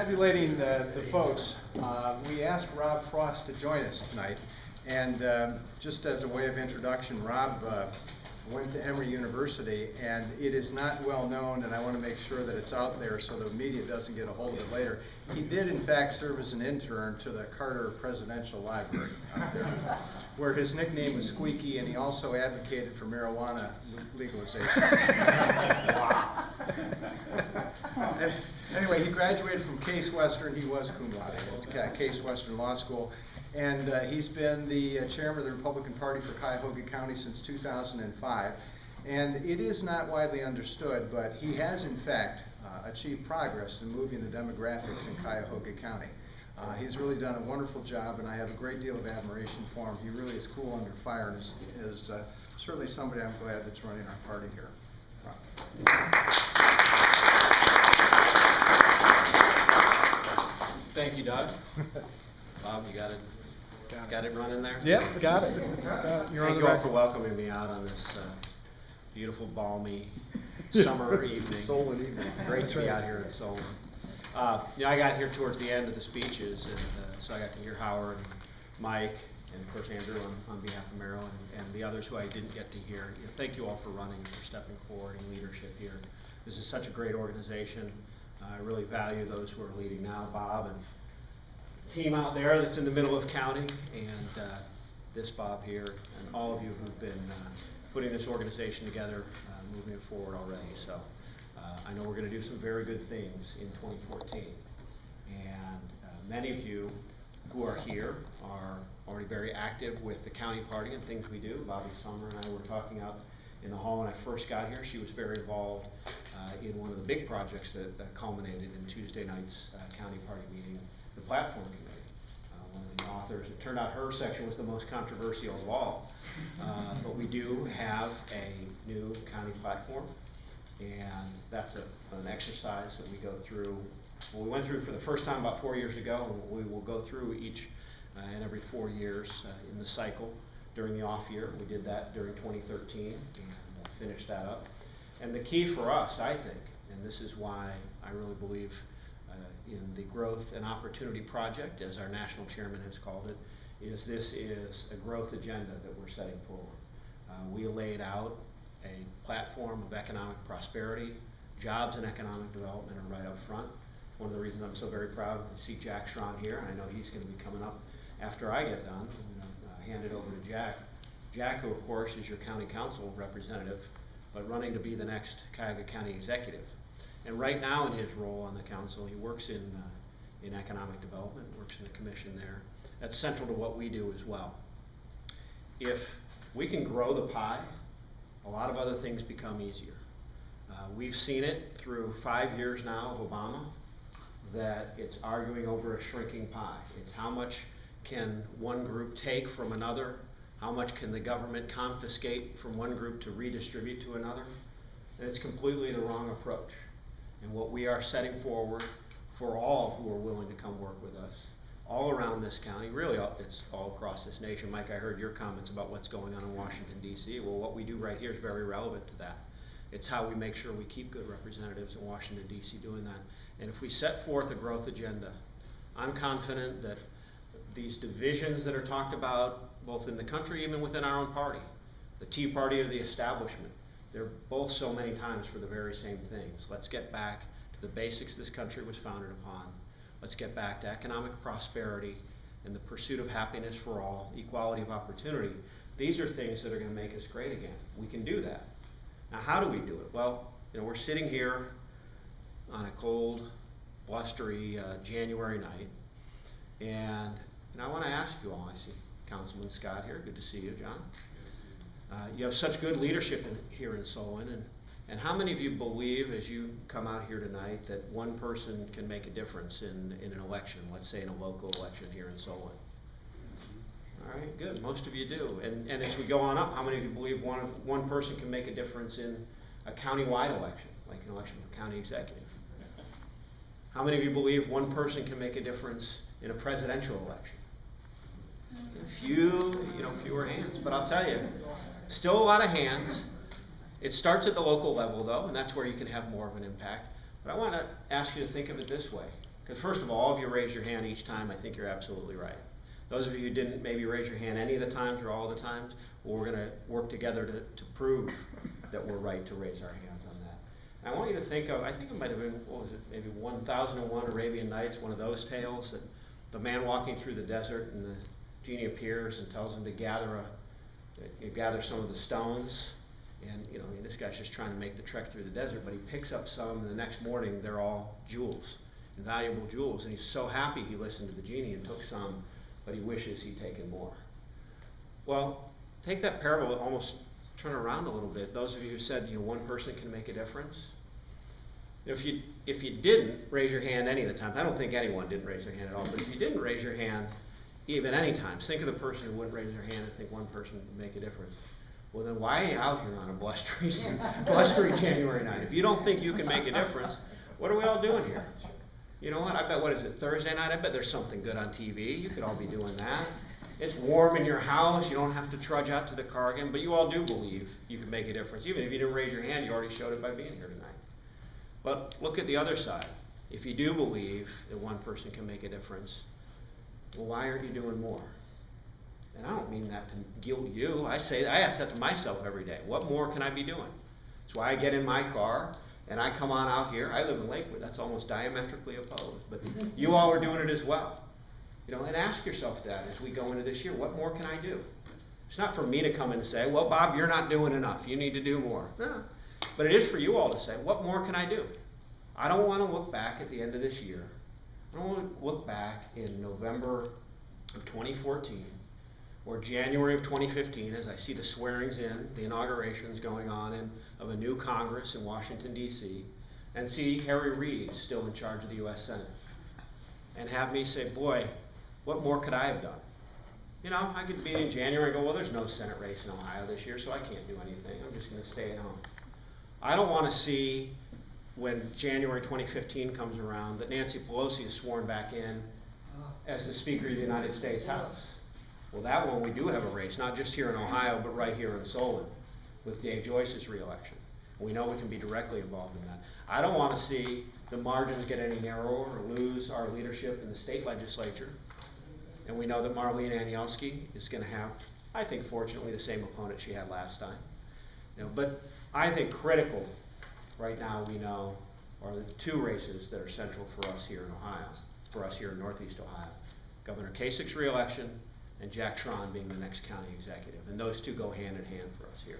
Tabulating the folks, we asked Rob Frost to join us tonight, and just as a way of introduction, Rob went to Emory University, and it is not well known, and I want to make sure that it's out there so the media doesn't get a hold of it later. He did in fact serve as an intern to the Carter Presidential Library out there, where his nickname was Squeaky, and he also advocated for marijuana legalization. Wow. Anyway, he graduated from Case Western. He was cum laude at Case Western Law School, and he's been the chairman of the Republican Party for Cuyahoga County since 2005. And it is not widely understood, but he has in fact achieved progress in moving the demographics in Cuyahoga County. He's really done a wonderful job, and I have a great deal of admiration for him. He really is cool under fire, and is certainly somebody I'm glad that's running our party here. Thank you, Doug. Bob, you got it running there? Yep, got it. Thank you all for welcoming me out on this beautiful, balmy summer evening. Solon evening. Great to be out here in Solon. I got here towards the end of the speeches, and so I got to hear Howard and Mike, and of course Andrew on behalf of Merrill, and the others who I didn't get to hear. Thank you all for running and for stepping forward in leadership here. This is such a great organization. I really value those who are leading now, Bob and team out there that's in the middle of counting, and this Bob here, and all of you who've been putting this organization together, moving it forward already. So I know we're going to do some very good things in 2014, and many of you who are here are already very active with the county party and things we do. Bobby Summer and I were talking out in the hall when I first got here. She was very involved in one of the big projects that culminated in Tuesday night's county party meeting, the platform committee. One of the authors, it turned out her section was the most controversial of all, but we do have a new county platform, and that's an exercise that we go through. Well, we went through for the first time about 4 years ago, and we will go through each and every 4 years in the cycle during the off year. We did that during 2013 and finished that up. And the key for us, I think, and this is why I really believe in the Growth and Opportunity Project, as our national chairman has called it, is this is a growth agenda that we're setting forward. We laid out a platform of economic prosperity. Jobs and economic development are right up front. One of the reasons I'm so very proud to see Jack Schron here, and I know he's going to be coming up after I get done. I'm hand it over to Jack. Jack, who of course is your county council representative, but running to be the next Cuyahoga County executive. And right now in his role on the council, he works in economic development, works in the commission there. That's central to what we do as well. If we can grow the pie, a lot of other things become easier. We've seen it through 5 years now of Obama, that it's arguing over a shrinking pie. It's how much can one group take from another? How much can the government confiscate from one group to redistribute to another? And it's completely the wrong approach. And what we are setting forward for all who are willing to come work with us, all around this county, really it's all across this nation. Mike, I heard your comments about what's going on in Washington, D.C. Well, what we do right here is very relevant to that. It's how we make sure we keep good representatives in Washington, D.C. doing that. And if we set forth a growth agenda, I'm confident that these divisions that are talked about, both in the country, even within our own party, the Tea Party or the establishment, they're both so many times for the very same things. Let's get back to the basics this country was founded upon. Let's get back to economic prosperity and the pursuit of happiness for all, equality of opportunity. These are things that are going to make us great again. We can do that. Now, how do we do it? Well, we're sitting here on a cold, blustery January night, and I want to ask you all, I see Councilman Scott here, good to see you, John. You have such good leadership here in Solon, and how many of you believe, as you come out here tonight, that one person can make a difference in an election, let's say in a local election here in Solon? All right, good, most of you do. And as we go on up, how many of you believe one person can make a difference in a county-wide election, like an election for county executive? How many of you believe one person can make a difference in a presidential election? Fewer hands, but I'll tell you, still a lot of hands. It starts at the local level though, and that's where you can have more of an impact. But I want to ask you to think of it this way. Because first of all, if you raise your hand each time, I think you're absolutely right. Those of you who didn't maybe raise your hand any of the times or all the times, well, we're going to work together to prove that we're right to raise our hands on that. And I want you to think of, I think it might have been, what was it, maybe 1001 Arabian Nights, one of those tales, that the man walking through the desert and the genie appears and tells him to gather some of the stones. And you know, this guy's just trying to make the trek through the desert, but he picks up some, and the next morning they're all jewels, valuable jewels. And he's so happy he listened to the genie and took some, but he wishes he'd taken more. Well, take that parable and almost turn it around a little bit. Those of you who said, you know, one person can make a difference. If you didn't raise your hand any of the time, I don't think anyone didn't raise their hand at all, but if you didn't raise your hand even any time, think of the person who wouldn't raise their hand and think one person would make a difference. Well, then why are you out here on a blustery January night? If you don't think you can make a difference, what are we all doing here? You know what? I bet, what is it, Thursday night? I bet there's something good on TV. You could all be doing that. It's warm in your house. You don't have to trudge out to the car again, but you all do believe you can make a difference. Even if you didn't raise your hand, you already showed it by being here tonight. But look at the other side. If you do believe that one person can make a difference, well, why aren't you doing more? And I don't mean that to guilt you. I ask that to myself every day. What more can I be doing? That's why I get in my car and I come on out here. I live in Lakewood. That's almost diametrically opposed. But you all are doing it as well. You know, and ask yourself that as we go into this year. What more can I do? It's not for me to come in and say, well, Bob, you're not doing enough. You need to do more. No. But it is for you all to say, what more can I do? I don't want to look back at the end of this year. I don't want to look back in November of 2014 or January of 2015 as I see the swearings in, the inaugurations going on of a new Congress in Washington, D.C., and see Harry Reid still in charge of the U.S. Senate, and have me say, boy, what more could I have done? You know, I could be in January and go, well, there's no Senate race in Ohio this year, so I can't do anything. I'm just going to stay at home. I don't want to see, when January 2015 comes around, that Nancy Pelosi is sworn back in as the Speaker of the United States House. Well, that one we do have a race, not just here in Ohio, but right here in Solon, with Dave Joyce's reelection. We know we can be directly involved in that. I don't want to see the margins get any narrower or lose our leadership in the state legislature. And we know that Marlene Anielski is going to have, I think, fortunately, the same opponent she had last time. You know, but I think critical right now, we know, are the two races that are central for us here in Ohio, for us here in Northeast Ohio. Governor Kasich's reelection and Jack Schron being the next county executive. And those two go hand in hand for us here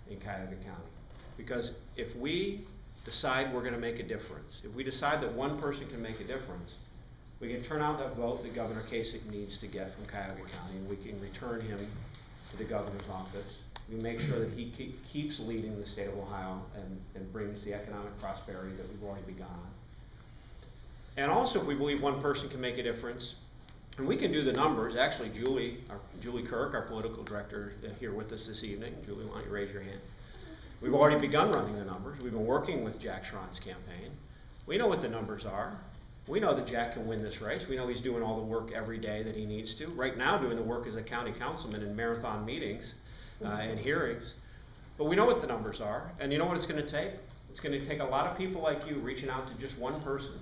in Cuyahoga County. Because if we decide we're going to make a difference, if we decide that one person can make a difference, we can turn out that vote that Governor Kasich needs to get from Cuyahoga County, and we can return him to the governor's office. We make sure that he keeps leading the state of Ohio and brings the economic prosperity that we've already begun on. And also, if we believe one person can make a difference, and we can do the numbers. Actually, Julie Kirk, our political director, here with us this evening. Julie, why don't you raise your hand? We've already begun running the numbers. We've been working with Jack Schron's campaign. We know what the numbers are. We know that Jack can win this race. We know he's doing all the work every day that he needs to. Right now, doing the work as a county councilman in marathon meetings and hearings. But we know what the numbers are. And you know what it's going to take? It's going to take a lot of people like you reaching out to just one person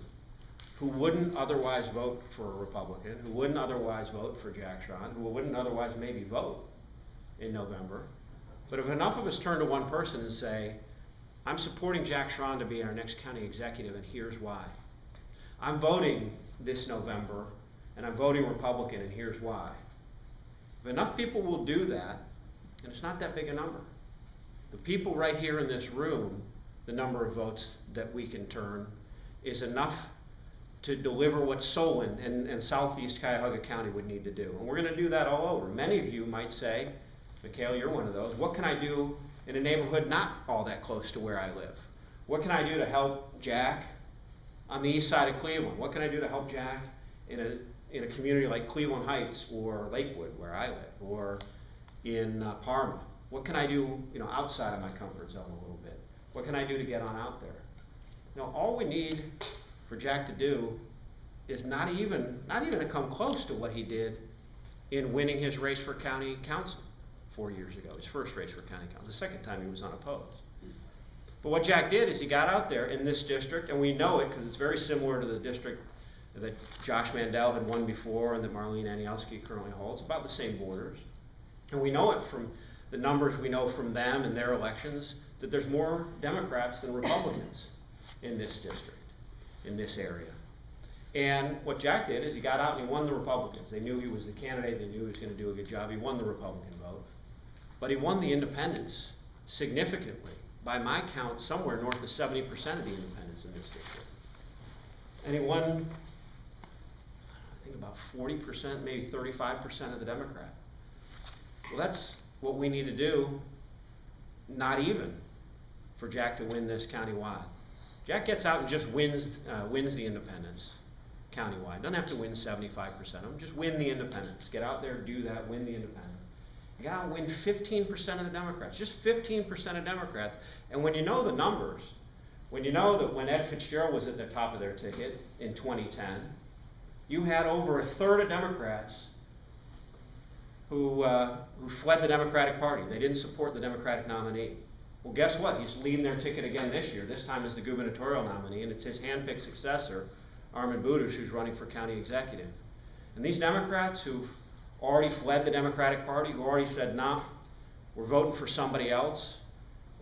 who wouldn't otherwise vote for a Republican, who wouldn't otherwise vote for Jack Schron, who wouldn't otherwise maybe vote in November. But if enough of us turn to one person and say, I'm supporting Jack Schron to be our next county executive, and here's why. I'm voting this November, and I'm voting Republican, and here's why. If enough people will do that, and it's not that big a number, the people right here in this room, the number of votes that we can turn is enough to deliver what Solon and Southeast Cuyahoga County would need to do. And we're going to do that all over. Many of you might say, Mikhail, you're one of those, what can I do in a neighborhood not all that close to where I live? What can I do to help Jack on the east side of Cleveland? What can I do to help Jack in a community like Cleveland Heights or Lakewood, where I live, or in Parma? What can I do, outside of my comfort zone a little bit? What can I do to get on out there? All we need for Jack to do is not even to come close to what he did in winning his race for county council 4 years ago, his first race for county council. The second time he was unopposed. But what Jack did is he got out there in this district, and we know it because it's very similar to the district that Josh Mandel had won before and that Marlene Anielski currently holds, about the same borders. And we know it from the numbers we know from them and their elections, that there's more Democrats than Republicans in this district, in this area. And what Jack did is he got out and he won the Republicans. They knew he was the candidate, they knew he was going to do a good job. He won the Republican vote. But he won the independents significantly. By my count, somewhere north of 70% of the independents in this district. And he won, I think about 40%, maybe 35% of the Democrat. Well, that's what we need to do, not even for Jack to win this countywide. Jack gets out and just wins the independents countywide. Doesn't have to win 75% of them, just win the independents. Get out there, do that, win the independents. You gotta win 15% of the Democrats, just 15% of Democrats. And when you know the numbers, when you know that when Ed Fitzgerald was at the top of their ticket in 2010, you had over a third of Democrats who fled the Democratic Party. They didn't support the Democratic nominee. Well, guess what? He's leading their ticket again this year, this time as the gubernatorial nominee, and it's his hand-picked successor, Armin Budish, who's running for county executive. And these Democrats who've already fled the Democratic Party, who already said, nah, we're voting for somebody else.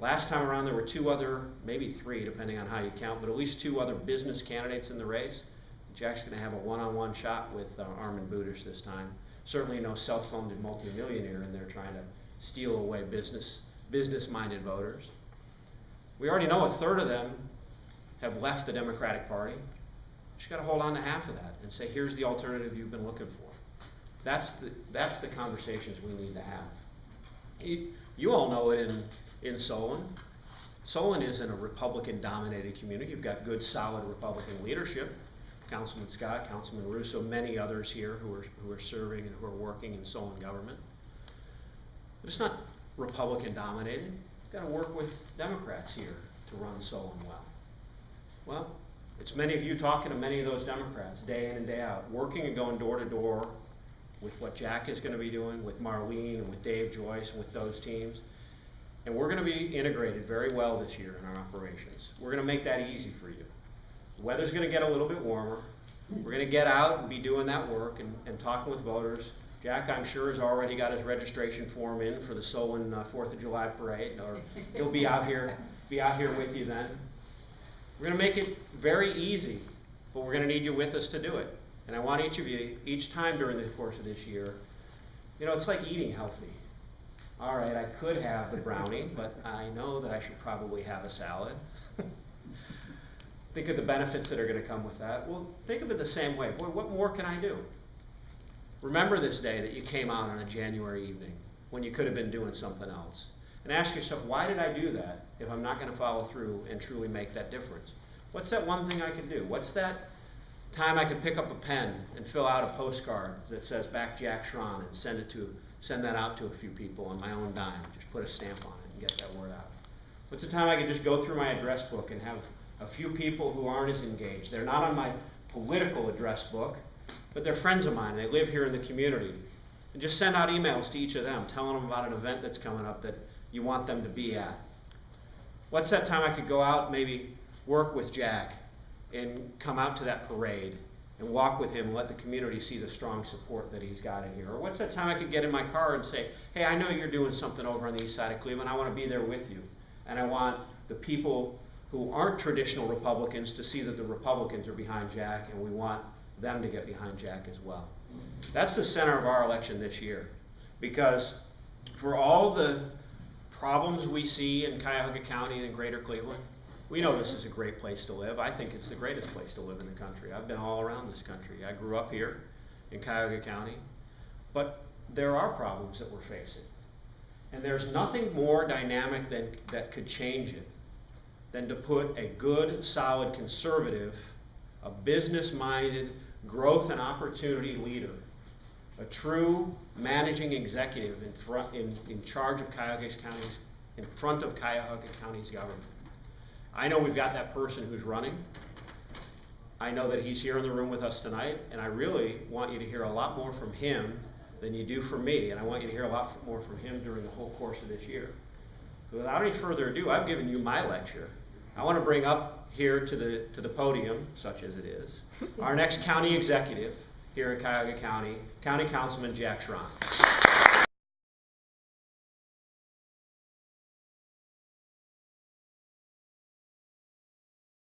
Last time around there were two other, maybe three, depending on how you count, but at least two other business candidates in the race. Jack's going to have a one-on-one shot with Armin Budish this time. Certainly no self-funded multimillionaire in there trying to steal away business-minded voters. We already know a third of them have left the Democratic Party. Just got to hold on to half of that and say, here's the alternative you've been looking for. That's the conversations we need to have. You all know it in Solon. Solon isn't a Republican-dominated community. You've got good, solid Republican leadership. Councilman Scott, Councilman Russo, many others here who are serving and who are working in Solon government. But it's not Republican-dominated. You've got to work with Democrats here to run Solon well. Well, it's many of you talking to many of those Democrats day in and day out, working and going door to door with what Jack is going to be doing, with Marlene and with Dave Joyce and with those teams. And we're going to be integrated very well this year in our operations. We're going to make that easy for you. The weather's going to get a little bit warmer. We're going to get out and be doing that work and talking with voters. Jack, I'm sure, has already got his registration form in for the Solon 4th of July parade, or he'll be out here with you then. We're going to make it very easy, but we're going to need you with us to do it. And I want each of you, each time during the course of this year, you know, it's like eating healthy. All right, I could have the brownie, but I know that I should probably have a salad. Think of the benefits that are going to come with that. Well, think of it the same way. Boy, what more can I do? Remember this day that you came out on a January evening when you could have been doing something else. And ask yourself, why did I do that if I'm not going to follow through and truly make that difference? What's that one thing I could do? What's that time I could pick up a pen and fill out a postcard that says back Jack Schron and send that out to a few people on my own dime, just put a stamp on it and get that word out? What's the time I could just go through my address book and have a few people who aren't as engaged? They're not on my political address book, but they're friends of mine. They live here in the community. And just send out emails to each of them telling them about an event that's coming up that you want them to be at. What's that time I could go out, maybe work with Jack and come out to that parade and walk with him and let the community see the strong support that he's got in here? Or what's that time I could get in my car and say, hey, I know you're doing something over on the east side of Cleveland. I want to be there with you. And I want the people who aren't traditional Republicans to see that the Republicans are behind Jack, and we want them to get behind Jack as well. That's the center of our election this year. Because for all the problems we see in Cuyahoga County and in Greater Cleveland, we know this is a great place to live. I think it's the greatest place to live in the country. I've been all around this country. I grew up here in Cuyahoga County. But there are problems that we're facing. And there's nothing more dynamic that could change it than to put a good, solid conservative, a business-minded, growth and opportunity leader, a true managing executive in charge of Cuyahoga County's, in front of Cuyahoga County's government. I know we've got that person who's running. I know that he's here in the room with us tonight, and I really want you to hear a lot more from him than you do from me, and I want you to hear a lot more from him during the whole course of this year. So without any further ado, I've given you my lecture. I want to bring up here to the podium, such as it is, our next county executive here in Cuyahoga County, County Councilman Jack Schron.